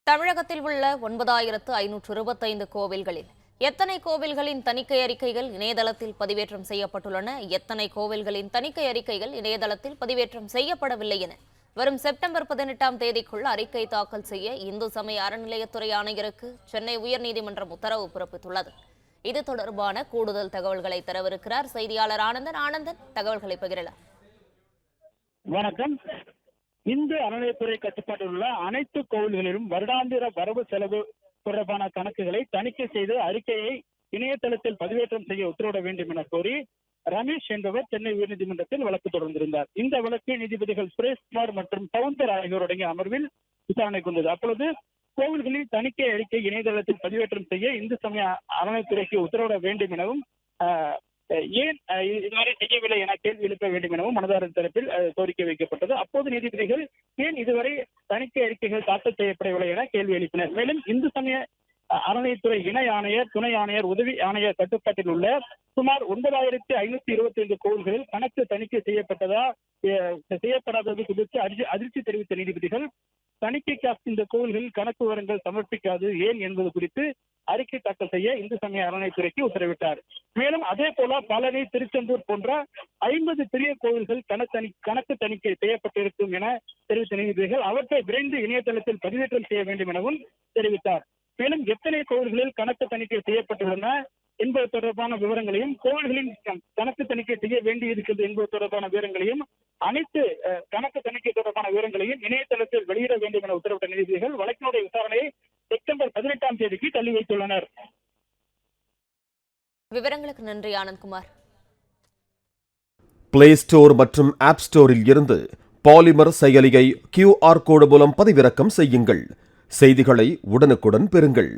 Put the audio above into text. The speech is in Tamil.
தமிழகத்தில் உள்ள 9,525 கோவில்களில் எத்தனை கோவில்களின் தணிக்கை அறிக்கைகள் இணையதளத்தில் பதிவேற்றம் செய்யப்பட்டுள்ளன, எத்தனை கோவில்களின் தணிக்கை அறிக்கைகள் இணையதளத்தில் பதிவேற்றம் செய்யப்படவில்லை என வரும் செப்டம்பர் 18ஆம் தேதிக்குள் அறிக்கை தாக்கல் செய்ய இந்து சமய அறநிலையத்துறை ஆணையருக்கு சென்னை உயர்நீதிமன்றம் உத்தரவு பிறப்பித்துள்ளது. இது தொடர்பான கூடுதல் தகவல்களை தரவிருக்கிறார் செய்தியாளர் ஆனந்தன். ஆனந்தன், தகவல்களை பகிரலாம். வணக்கம். இந்து அறநிலையத்துறை கட்டுப்பாட்டில் உள்ள அனைத்து கோவில்களிலும் வருடாந்திர வரவு செலவு தொடர்பான கணக்குகளை தணிக்கை செய்து அறிக்கையை இணையதளத்தில் பதிவேற்றம் செய்ய உத்தரவிட வேண்டும் என கோரி ரமேஷ் என்பவர் சென்னை உயர்நீதிமன்றத்தில் வழக்கு தொடர்ந்திருந்தார். இந்த வழக்கு நீதிபதிகள் சுரேஷ்குமார் மற்றும் சவுந்தர் ஆகியோருடைய அமர்வில் விசாரணைக்கு வந்தது. அப்பொழுது கோவில்களில் தணிக்கை அறிக்கை இணையதளத்தில் பதிவேற்றம் செய்ய இந்து சமய அறநிலையத்துறைக்கு உத்தரவிட வேண்டும் எனவும் ஏன் இதுவரை செய்யவில்லை என கேள்வி எழுப்ப வேண்டும் எனவும் மனுதாரர் தரப்பில் கோரிக்கை வைக்கப்பட்டது. அப்போது நீதிபதிகள் ஏன் இதுவரை தணிக்கை அறிக்கைகள் தாக்கல் செய்யப்படவில்லை என கேள்வி எழுப்பினர். மேலும் இந்து சமய அறநிலையத்துறை இணை ஆணையர், துணை ஆணையர், உதவி ஆணையர் கட்டுப்பாட்டில் உள்ள சுமார் 9,525 கோவில்களில் கணக்கு தணிக்கை செய்யப்படாதது குறித்து அதிர்ச்சி தெரிவித்த நீதிபதிகள் தணிக்கைக்காக இந்த கோவில்களில் கணக்கு விவரங்கள் சமர்ப்பிக்காது ஏன் என்பது குறித்து அறிக்கை தாக்கல் செய்ய இந்து சமய அறநிலையத்துறைக்கு உத்தரவிட்டார். மேலும் அதே போல பழனி, திருச்செந்தூர் போன்ற 50 பெரிய கோவில்கள் கணக்கு தணிக்கை செய்யப்பட்டிருக்கும் என தெரிவித்த நீதிபதிகள் அவற்றை விரைந்து இணையதளத்தில் பதிவேற்றம் செய்ய வேண்டும் எனவும் தெரிவித்தார். மேலும் எத்தனை கோவில்களில் கணக்கு தணிக்கை செய்யப்பட்டுள்ளன என்பது தொடர்பான விவரங்களையும், கோவில்களின் கணக்கு தணிக்கை செய்ய வேண்டியிருக்கிறது என்பது தொடர்பான விவரங்களையும், அனைத்து கணக்கு தணிக்கை தொடர்பான விவரங்களையும் இணையதளத்தில் வெளியிட வேண்டும் என உத்தரவிட்ட நீதிபதிகள் வழக்கினுடைய விசாரணையை செப்டம்பர் 18ஆம் தேதிக்கு தள்ளி வைத்துள்ளனர். விவரங்களுக்கு நன்றி ஆனந்த்குமார். பிளே ஸ்டோர் மற்றும் ஆப் ஸ்டோரில் இருந்து பாலிமர் செயலியை QR கோடு மூலம் பதிவிறக்கம் செய்யுங்கள். செய்திகளை உடனுக்குடன் பெறுங்கள்.